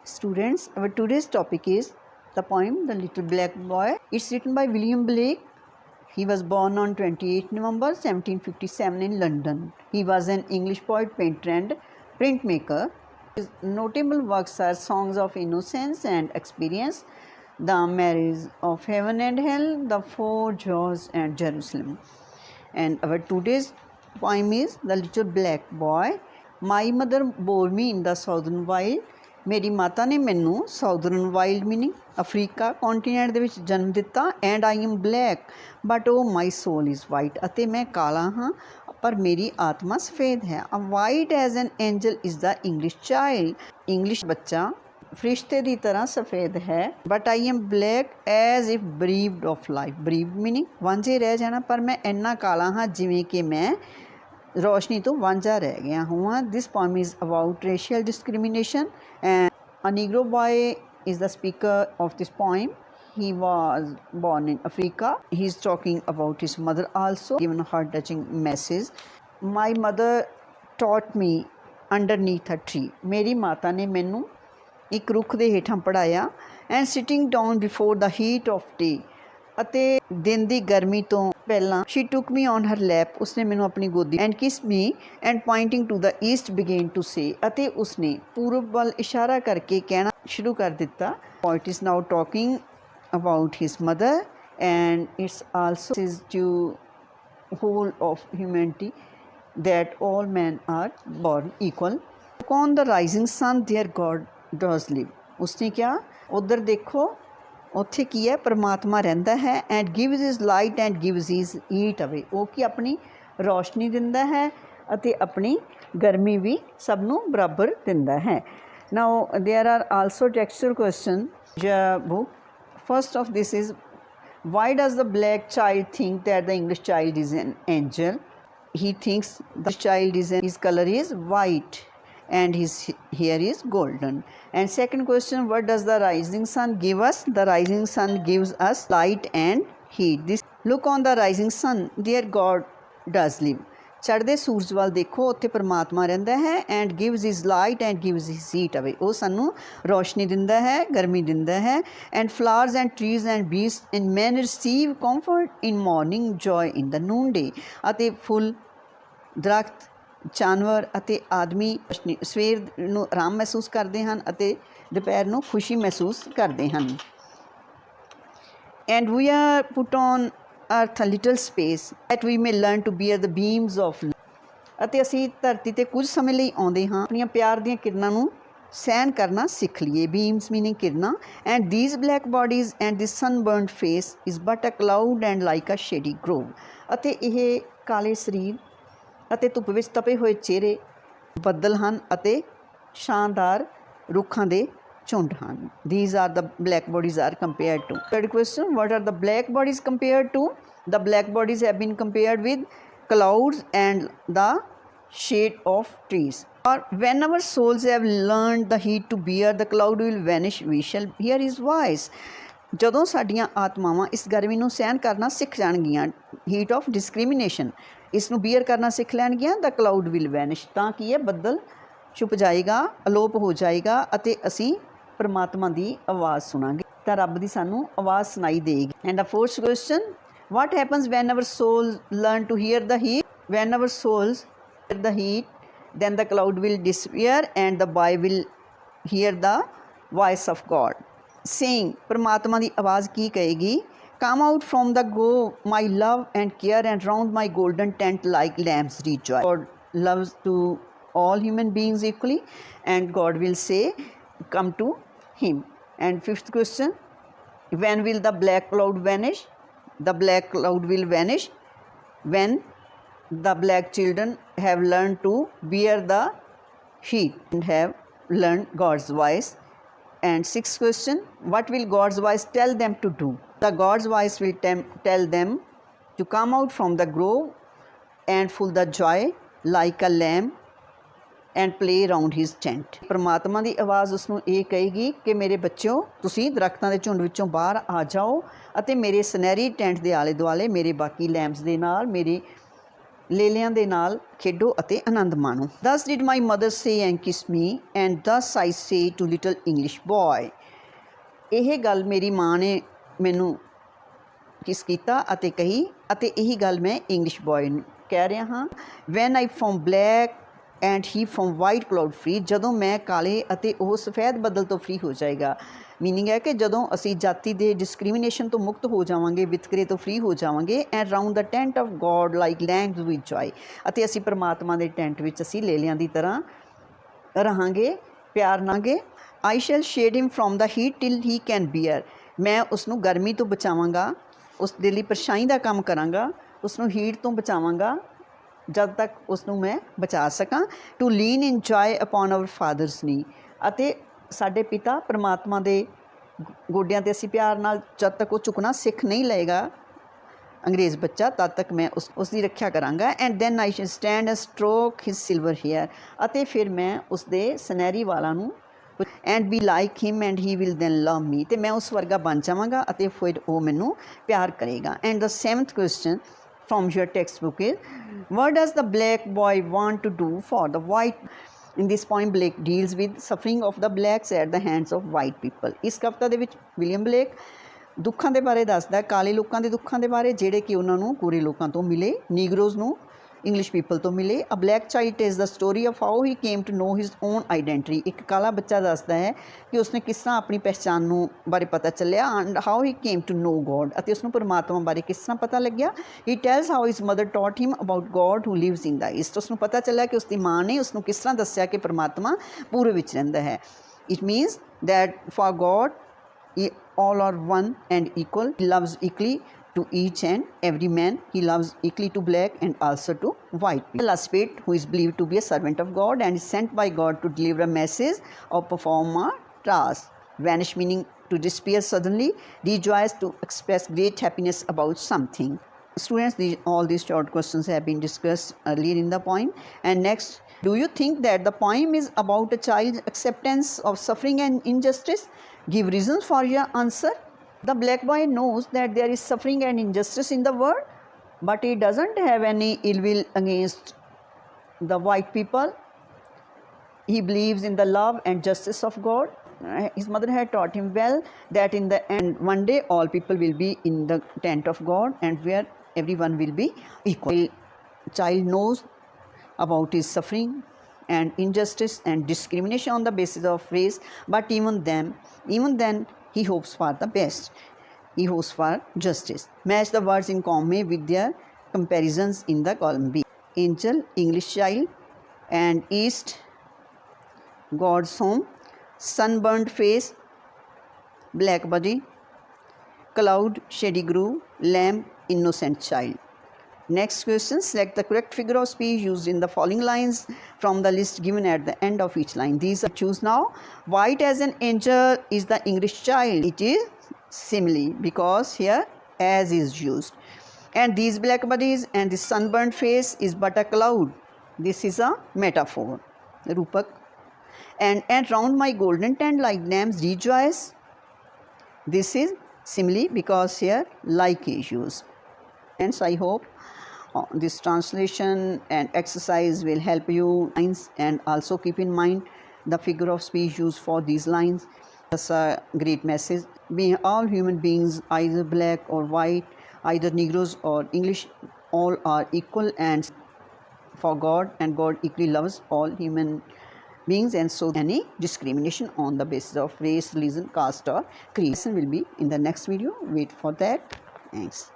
Students, our today's topic is the poem The Little Black Boy. It's written by William Blake. He was born on 28 November 1757 in London. He was an English poet, painter and printmaker. His notable works are Songs of Innocence and Experience, The Marriage of Heaven and Hell, The Four Jaws and Jerusalem. And our today's poem is The Little Black Boy. My mother bore me in the southern wild. ਮੇਰੀ ਮਾਤਾ ਨੇ ਮੈਨੂੰ southern wild meaning Africa continent ਦੇ ਵਿੱਚ ਜਨਮ ਦਿੱਤਾ and I am black but O my soul is white ਅਤੇ ਮੈਂ ਕਾਲਾ ਹਾਂ ਪਰ ਮੇਰੀ ਆਤਮਾ ਸਫੇਦ ਹੈ a white as an angel is the English child English ਬੱਚਾ ਫਰਿਸ਼ਤੇ ਦੀ ਤਰ੍ਹਾਂ ਸਫੇਦ ਹੈ but I am black as if bereaved of life bereaved meaning ਵਾਂਝੇ ਰਹਿ ਜਾਣਾ ਪਰ ਮੈਂ ਇੰਨਾ ਕਾਲਾ ਹਾਂ ਜਿਵੇਂ ਕਿ ਮੈਂ रोशनी तो वांझा रह गया हूँ. This poem is about racial discrimination and a Negro boy is the speaker of this poem. He was born in Africa. He is talking about his mother also, given a heart-touching message. My mother taught me underneath a tree. मेरी माता ने मैनू एक रुख दे हेठां पढ़ाया and sitting down before the heat of day. ਅਤੇ ਦਿਨ ਦੀ ਗਰਮੀ ਤੋਂ ਪਹਿਲਾਂ she took me on her lap ਉਸਨੇ ਮੈਨੂੰ ਆਪਣੀ ਗੋਦੀ and kiss me and pointing to the east began to say ਅਤੇ ਉਸਨੇ ਪੂਰਬ ਵੱਲ ਇਸ਼ਾਰਾ ਕਰਕੇ ਕਹਿਣਾ ਸ਼ੁਰੂ ਕਰ ਦਿੱਤਾ poet is now talking about his mother and it's also is to whole of humanity that all men are born equal. On the rising sun there God does live. उसने क्या उधर देखो ਉੱਥੇ ਕੀ ਹੈ ਪਰਮਾਤਮਾ ਰਹਿੰਦਾ ਹੈ and gives his light and gives his heat away ਉਹ ਕੀ ਆਪਣੀ ਰੌਸ਼ਨੀ ਦਿੰਦਾ ਹੈ ਅਤੇ ਆਪਣੀ ਗਰਮੀ ਵੀ ਸਭ ਨੂੰ ਬਰਾਬਰ ਦਿੰਦਾ ਹੈ now there are also textual question book first of this is why does the black child think that the English child is an angel? He thinks the child is his color is white and his hair is golden. And second question, what does the rising sun give us? The rising sun gives us light and heat. This look on the rising sun, there God does live. ਚੜ੍ਹਦੇ ਸੂਰਜ ਵੱਲ ਦੇਖੋ ਉੱਥੇ ਪਰਮਾਤਮਾ ਰਹਿੰਦਾ ਹੈ and gives his light and gives his heat away ਉਹ ਸਾਨੂੰ ਰੋਸ਼ਨੀ ਦਿੰਦਾ ਹੈ ਗਰਮੀ ਦਿੰਦਾ ਹੈ and flowers and trees and beasts in man receive comfort in morning joy in the noon day ਅਤੇ ਫੁੱਲ ਦਰਖਤ ਜਾਨਵਰ ਅਤੇ ਆਦਮੀ ਸਵੇਰ ਨੂੰ ਆਰਾਮ ਮਹਿਸੂਸ ਕਰਦੇ ਹਨ ਅਤੇ ਦੁਪਹਿਰ ਨੂੰ ਖੁਸ਼ੀ ਮਹਿਸੂਸ ਕਰਦੇ ਹਨ and we are put on earth a little space that we may learn to bear the beams of ਅਤੇ ਅਸੀਂ ਧਰਤੀ 'ਤੇ ਕੁਝ ਸਮੇਂ ਲਈ ਆਉਂਦੇ ਹਾਂ ਆਪਣੀਆਂ ਪਿਆਰ ਦੀਆਂ ਕਿਰਨਾਂ ਨੂੰ ਸਹਿਣ ਕਰਨਾ ਸਿੱਖ ਲਈਏ ਬੀਮਸ ਮੀਨਿੰਗ ਕਿਰਨਾਂ and these black bodies and this sunburned face is but a cloud and like a shady grove ਅਤੇ ਇਹ ਕਾਲੇ ਸਰੀਰ ਅਤੇ ਧੁੱਪ ਵਿੱਚ ਤਪੇ ਹੋਏ ਚਿਹਰੇ ਬੱਦਲ ਹਨ ਅਤੇ ਸ਼ਾਨਦਾਰ ਰੁੱਖਾਂ ਦੇ ਝੁੰਡ ਹਨ these are the black bodies are compared to third question what are the black bodies compared to the black bodies have been compared with clouds and the shade of trees or when our souls have learned the heat to bear the cloud will vanish we shall hear his voice ਜਦੋਂ ਸਾਡੀਆਂ ਆਤਮਾਵਾਂ ਇਸ ਗਰਮੀ ਨੂੰ ਸਹਿਣ ਕਰਨਾ ਸਿੱਖ ਜਾਣਗੀਆਂ heat of discrimination ਇਸ ਨੂੰ ਬੀਅਰ ਕਰਨਾ ਸਿੱਖ ਲੈਣਗੀਆਂ ਦ ਕਲਾਊਡ ਵਿਲ ਵੈਨਿਸ਼ ਤਾਂ ਕੀ ਹੈ ਬੱਦਲ ਛੁਪ ਜਾਏਗਾ ਅਲੋਪ ਹੋ ਜਾਏਗਾ ਅਤੇ ਅਸੀਂ ਪਰਮਾਤਮਾ ਦੀ ਆਵਾਜ਼ ਸੁਣਾਂਗੇ ਤਾਂ ਰੱਬ ਦੀ ਸਾਨੂੰ ਆਵਾਜ਼ ਸੁਣਾਈ ਦੇਗੀ and the fourth question what happens when our souls learn to hear the heat when our souls hear the heat then the cloud will disappear and the boy will hear the voice of God saying परमात्मा दी आवाज़ की कहेगी come out from the grove my love and care and round my golden tent like lambs rejoice God loves to all human beings equally and God will say come to him and fifth question when will the black cloud vanish the black cloud will vanish when the black children have learned to bear the heat and have learned God's voice. And sixth question, what will God's voice tell them to do? The God's voice will tell them to come out from the grove and full the joy like a lamb and play around his tent ਪਰਮਾਤਮਾ ਦੀ ਆਵਾਜ਼ ਉਸਨੂੰ ਇਹ ਕਹੇਗੀ ਕਿ ਮੇਰੇ ਬੱਚਿਓ ਤੁਸੀਂ ਦਰਖਤਾਂ ਦੇ ਝੁੰਡ ਵਿੱਚੋਂ ਬਾਹਰ ਆ ਜਾਓ ਅਤੇ ਮੇਰੇ ਸੁਨਹਿਰੀ ਟੈਂਟ ਦੇ ਆਲੇ ਦੁਆਲੇ ਮੇਰੇ ਬਾਕੀ ਲੈਂਪਸ ਦੇ ਨਾਲ ਮੇਰੇ ਲੇਲਿਆਂ ਦੇ ਨਾਲ ਖੇਡੋ ਅਤੇ ਆਨੰਦ ਮਾਣੋ। Thus did my mother say and kiss me, and thus I say to little English boy। ਇਹ ਗੱਲ ਮੇਰੀ ਮਾਂ ਨੇ ਮੈਨੂੰ ਕਿਸ ਕੀਤਾ ਅਤੇ ਕਹੀ, ਅਤੇ ਇਹੀ ਗੱਲ ਮੈਂ ਇੰਗਲਿਸ਼ ਬॉय ਨੂੰ ਕਹਿ ਰਿਹਾ ਹਾਂ। When I from black and he from white cloud free, ਜਦੋਂ ਮੈਂ ਕਾਲੇ ਅਤੇ ਉਹ ਸਫੈਦ ਬੱਦਲ ਤੋਂ ਫਰੀ ਹੋ ਜਾਏਗਾ। ਮੀਨਿੰਗ ਹੈ ਕਿ ਜਦੋਂ ਅਸੀਂ ਜਾਤੀ ਦੇ ਡਿਸਕ੍ਰਿਮੀਨੇਸ਼ਨ ਤੋਂ ਮੁਕਤ ਹੋ ਜਾਵਾਂਗੇ, ਵਿਤਕਰੇ ਤੋਂ ਫਰੀ ਹੋ ਜਾਵਾਂਗੇ। And round the tent of God like lambs with joy, ਅਤੇ ਅਸੀਂ ਪਰਮਾਤਮਾ ਦੇ ਟੈਂਟ ਵਿੱਚ ਅਸੀਂ ਲੇਲਿਆਂ ਦੀ ਤਰ੍ਹਾਂ ਰਹਾਂਗੇ, ਪਿਆਰ ਨਾਂਗੇ। I shall shade him from the heat till he can bear, ਮੈਂ ਉਸਨੂੰ ਗਰਮੀ ਤੋਂ ਬਚਾਵਾਂਗਾ, ਉਸ ਦੇ ਲਈ ਪਰਛਾਈ ਦਾ ਕੰਮ ਕਰਾਂਗਾ, ਉਸਨੂੰ ਹੀਟ ਤੋਂ ਬਚਾਵਾਂਗਾ ਜਦ ਤੱਕ ਉਸਨੂੰ ਮੈਂ ਬਚਾ ਸਕਾਂ। To lean in joy upon our father's knee, ਅਤੇ ਸਾਡੇ ਪਿਤਾ ਪਰਮਾਤਮਾ ਦੇ ਗੋਡਿਆਂ 'ਤੇ ਅਸੀਂ ਪਿਆਰ ਨਾਲ ਜਦ ਤੱਕ ਉਹ ਝੁਕਣਾ ਸਿੱਖ ਨਹੀਂ ਲਏਗਾ ਅੰਗਰੇਜ਼ ਬੱਚਾ, ਤਦ ਤੱਕ ਮੈਂ ਉਸ ਦੀ ਰੱਖਿਆ ਕਰਾਂਗਾ। And then I shall stand and stroke his silver hair, ਅਤੇ ਫਿਰ ਮੈਂ ਉਸਦੇ ਸੁਨਹਿਰੀ ਵਾਲਾਂ ਨੂੰ and be like him and he will then love me, ਅਤੇ ਮੈਂ ਉਸ ਵਰਗਾ ਬਣ ਜਾਵਾਂਗਾ ਅਤੇ ਫਿਰ ਉਹ ਮੈਨੂੰ ਪਿਆਰ ਕਰੇਗਾ। And the 7th question from your textbook is, what does the black boy want to do for the white? In this poem Blake deals with suffering of the blacks at the hands of white people। ਇਸ ਕਵਿਤਾ ਦੇ ਵਿੱਚ William Blake ਦੁੱਖਾਂ ਦੇ ਬਾਰੇ ਦੱਸਦਾ, ਕਾਲੇ ਲੋਕਾਂ ਦੇ ਦੁੱਖਾਂ ਦੇ ਬਾਰੇ ਜਿਹੜੇ ਕਿ ਉਹਨਾਂ ਨੂੰ ਗੋਰੇ ਲੋਕਾਂ ਤੋਂ ਮਿਲੇ, ਨੀਗਰੋਜ਼ ਨੂੰ ਇੰਗਲਿਸ਼ ਪੀਪਲ ਤੋਂ ਮਿਲੇ। A black child is the story of how he came to know his own identity, ਇੱਕ ਕਾਲਾ ਬੱਚਾ ਦੱਸਦਾ ਹੈ ਕਿ ਉਸਨੇ ਕਿਸ ਤਰ੍ਹਾਂ ਆਪਣੀ ਪਹਿਚਾਣ ਨੂੰ ਬਾਰੇ ਪਤਾ ਚੱਲਿਆ। And how he came to know God, ਅਤੇ ਉਸਨੂੰ ਪਰਮਾਤਮਾ ਬਾਰੇ ਕਿਸ ਤਰ੍ਹਾਂ ਪਤਾ ਲੱਗਿਆ। He tells how his mother taught him about God who lives in the east, ਉਸਨੂੰ ਪਤਾ ਚੱਲਿਆ ਕਿ ਉਸਦੀ ਮਾਂ ਨੇ ਉਸਨੂੰ ਕਿਸ ਤਰ੍ਹਾਂ ਦੱਸਿਆ ਕਿ ਪਰਮਾਤਮਾ ਪੂਰਬ ਵਿੱਚ ਰਹਿੰਦਾ ਹੈ। It means that for God all are one and equal, he loves equally to each and every man, he loves equally to black and also to white. The last spirit who is believed to be a servant of God and is sent by God to deliver a message or perform a task. Vanish meaning to disappear suddenly, rejoice to express great happiness about something. Students, all these short questions have been discussed earlier in the poem. And next, do you think that the poem is about a child's acceptance of suffering and injustice? Give reasons for your answer. The black boy knows that there is suffering and injustice in the world, but he doesn't have any ill will against the white people. He believes in the love and justice of God. His mother had taught him well that in the end, one day, all people will be in the tent of God and where everyone will be equal. The child knows about his suffering and injustice and discrimination on the basis of race, but even then he hopes for the best. He hopes for justice. Match the words in column A with their comparisons in the column B. Angel, English child, and East, God's home. Sunburned face, black body. Cloud, shady groove. Lamb, innocent child. Next question, select the correct figure of speech used in the following lines from the list given at the end of each line. These are choose now. White as an angel is the English child. It is simile because here as is used. And these black bodies and this sunburned face is but a cloud. This is a metaphor. Rupak. And round my golden tent like lambs rejoice. This is simile because here like is used. Hence I hope this translation and exercise will help you lines, and also keep in mind the figure of speech used for these lines. That's a great message. We all human beings, either black or white, either Negroes or English, all are equal and for God, and God equally loves all human beings, and so any discrimination on the basis of race, religion, caste or creed will be in the next video. Wait for that. Thanks.